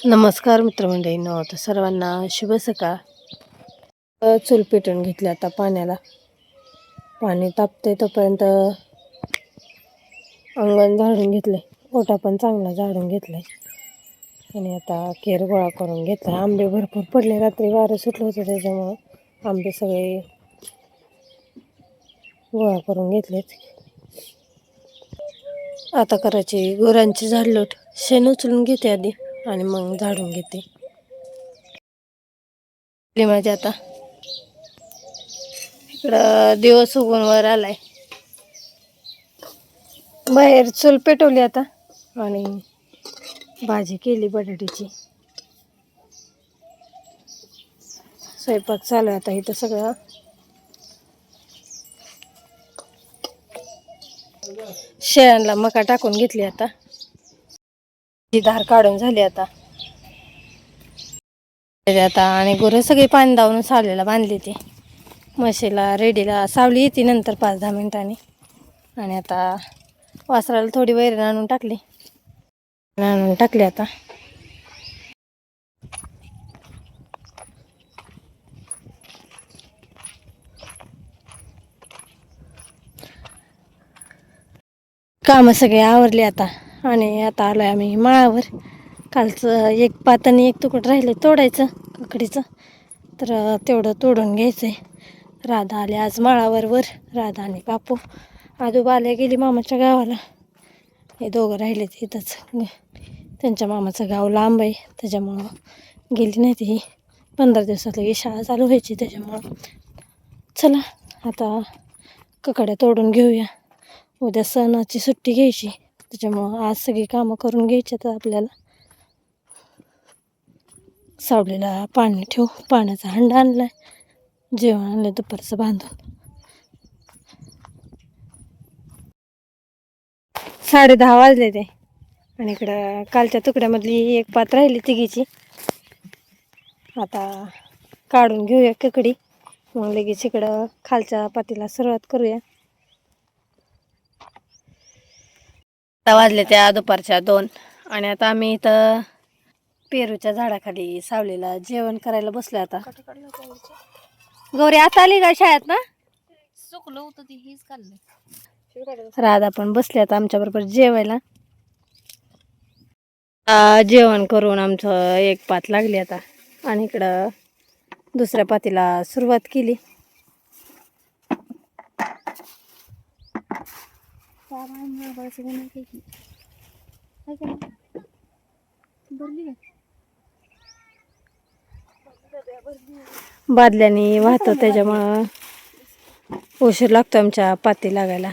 नमस्कार मित्रमंडळींनो, तर सर्वांना शुभ सकाळ. चूल पेटून घेतली आता पाण्याला. पाणी तापते तोपर्यंत अंगण झाडून घेतले, ओटा पण चांगला झाडून घेतलाय आणि आता केर गोळा करून घेतला. आंबे भरपूर पडले, रात्री वारं सुटलं होतं त्याच्यामुळं आंबे सगळे गोळा करून घेतलेत. आता करायची गुरांची झाडलोट. शेण उचलून घेते आधी आणि मग झाडून घेते. माझ्या आता इकडं दिवस उगवून वर आलाय. बाहेर चूल पेटवली आता आणि भाजी केली बटाट्याची. स्वयंपाक चालू आहे आता इथं सगळं. शेळ्यांना मका टाकून घेतली आता. ही धार काढून झाली आता. आणि गुरं सगळी पाणी दावून सावलीला बांधली ती. म्हशीला रेडीला सावली येते नंतर 5-10 मिनिटांनी. आणि आता वासराला थोडी वैरण आणून टाकली आता. कामं सगळे आवरली आता आणि आता आलोय आम्ही माळावर. कालचं एक पात आणि एक तुकड राहिले तोडायचं काकडीचं, तर तेवढं तोडून घ्यायचंय. राधा आले आज माळावर. राधा आणि बापू. आजोबा आले गेली मामाच्या गावाला. हे दोघं राहिले इथंच. त्यांच्या मामाचं गाव लांब आहे त्याच्यामुळं गेली नाही ती. 15 दिवसात लगेच शाळा चालू व्हायची त्याच्यामुळं. चला आता ककड्या तोडून घेऊया. उद्या सणाची सुट्टी घ्यायची त्याच्यामुळं आज सगळी कामं करून घ्यायची. तर आपल्याला सावलीला पाणी ठेवू. पाण्याचा हंडा आणलाय, जेवण आणलं दुपारचं बांधून. 10:30 वाजले ते. आणि इकडं कालच्या तुकड्यामधली एक पात राहिली तिघीची. आता काढून घेऊया ककडी, मग लगेच इकडं खालच्या पातीला सुरुवात करूया. आता वाजले त्या दुपारच्या 2 आणि आता आम्ही इथं पेरूच्या झाडाखाली सावलीला जेवण करायला बसलो. आता गौरी आता आली का शाळेत ना? चुकलं होतं ती हीच खाल्लं. राधा पण बसली आता आमच्या बरोबर जेवायला. जेवण करून आमचं एक पात लागली आता आणि इकडं दुसऱ्या पातीला सुरुवात केली. बादल्याने वाहतो त्याच्यामुळं उशीर लागतो आमच्या पाती लागायला.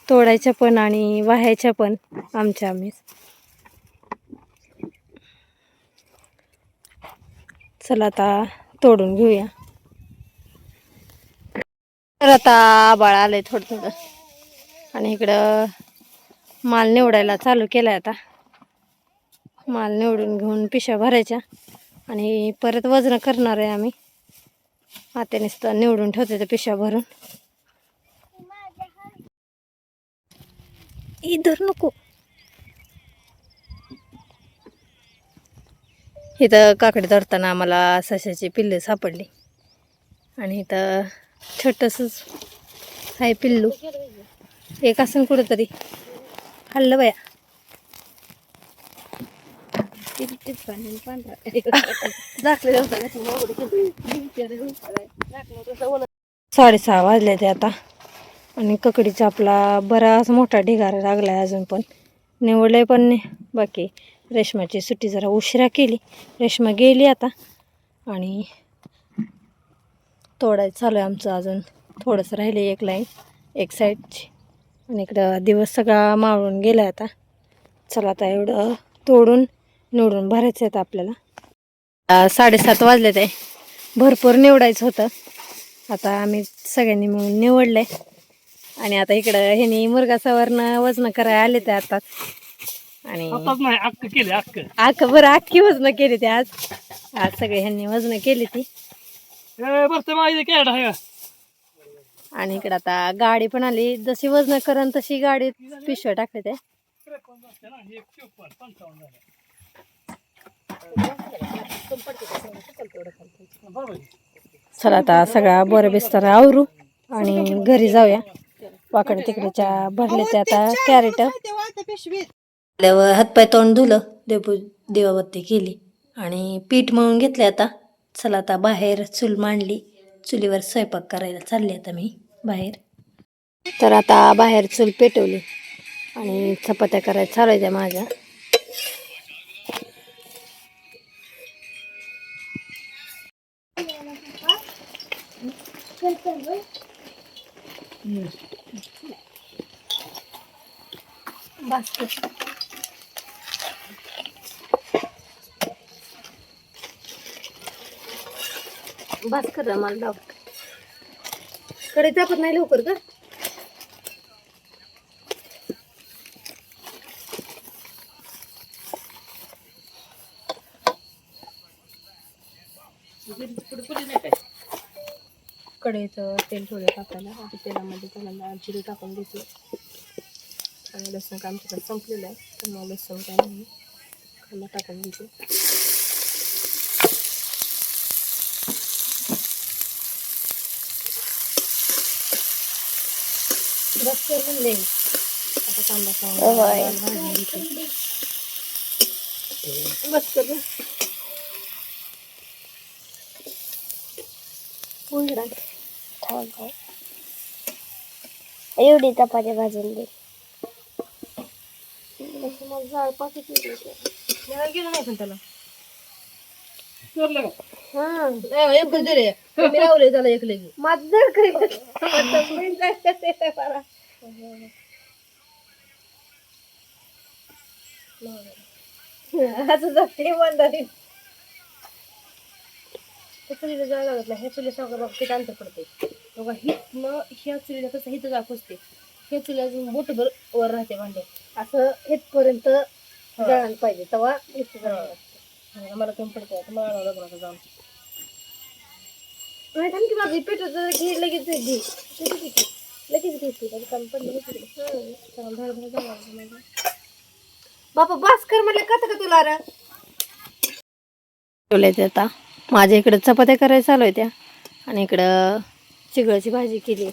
तोडायच्या पण आणि वाहायच्या पण आमच्या आम्हीच. चला आता तोडून घेऊया. तर आता आबाळ आलंय थोडं आणि इकडं माल निवडायला चालू केलाय. आता माल निवडून घेऊन पिशव्या भरायच्या आणि परत वजन करणार आहे आम्ही. आता नुसतं निवडून ठेवते त्या पिशव्या भरून. इधर नको. इथं काकडी तोडताना आम्हाला सशाची पिल्ले सापडली आणि इथं छोटंसंच आहे पिल्लू. एक असं कुठंतरी खाल्लं बाया. साडेसहा वाजले ते आता आणि ककडीचा आपला बराच मोठा ढिगारा लागलाय. अजून पण निवडलंय पण नाही. बाकी रेशमाची सुट्टी जरा उशिरा केली. रेशमा गेली आता आणि तोडायचं चालू आहे आमचं. अजून थोडंसं राहिले एक लाईन एक साईडची. आणि इकडं दिवस सगळा मावळून गेलाय आता. चला आता एवढं तोडून निवडून भरायचं आहे आपल्याला. 7:30 वाजले ते. भरपूर निवडायचं होतं. आता आम्ही सगळ्यांनी मिळून निवडलंय आणि आता इकडं ह्यांनी मुरगासावरनं वजन करायला आले ते आता. आणि बरं अख्खी वजन केली ते आज सगळे ह्यांनी वजन केली ती. आणि इकडं आता गाडी पण आली. जशी वजन करण तशी गाडीत पिशव्या टाकले ते. चला आता सगळा बरं बिस्तर आवरू आणि घरी जाऊया. वाकडे तिकडेच्या भरले ते आता कॅरेट. हातपाय तोंड धुलं, देवाबत्ती केली आणि पीठ मळून घेतले. आता चला आता बाहेर चूल मांडली, चुलीवर स्वयंपाक करायला चालले आता मी बाहेर. तर आता बाहेर चूल पेटवली आणि चपात्या करायला चालायच्या माझ्या. बस कर मला डाव कडे तापत नाही लवकर का. कढईचं तेल थोडं टाकायला, आता तेलामध्ये पहिल्यांदा जिरे टाकून घेतलं आणि लसूण का आमच्याकडे संपलेलं आहे तर मग लसूण काय नाही कांदा टाकून घेते. बस कर म्हणले आता कांदा भाजून घेते. बस कर एवढी चपाती भाजून दे. जाळ पाकिट गेलं नाही पण त्याला लावले त्याला एक लगी चुलीला जाळ लागत नाही. ह्या चुली सगळं बघ किती अंतर पडते बघा. हिथनं ह्या चुलीला कसं हिथं जाळ पुसते, ह्या चुली अजून बोटभर वर राहते भांडे. असं इथपर्यंत जळायला पाहिजे तेव्हा इथं जळायला लागते. मला कमी पडते आता मला लग्नाचं जाऊन नाही थांब की बाबी पेटवतं घे लगेच घे लगेच घेते त्याची कमी पडली बापा बास कर म्हटलं कसं का तुला रा ठेवले. आता माझ्या इकडं चपात्या करायला चालू आहे त्या आणि इकडं चिगळाची भाजी केली.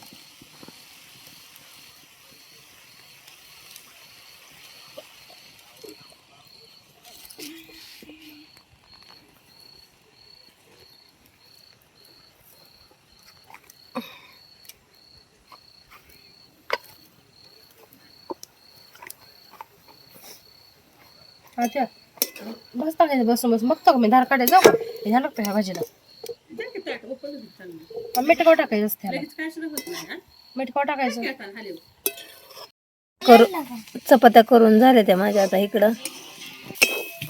अच्छा बस टाकायचं बसून बस मग मी धार काढायचं ह्या लागतं ह्या भाजीला. मिठकाव टाकायचं असते, मिठकाव टाकायचं. चपात्या करून झाल्या त्या माझ्या आता इकडं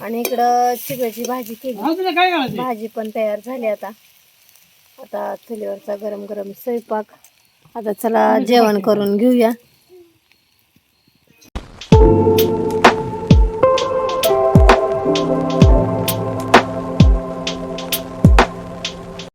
आणि इकडं चिकळची भाजी केली. भाजी पण तयार झाली. आता आता चुलीवरचा गरम गरम स्वयंपाक. आता चला जेवण करून घेऊया.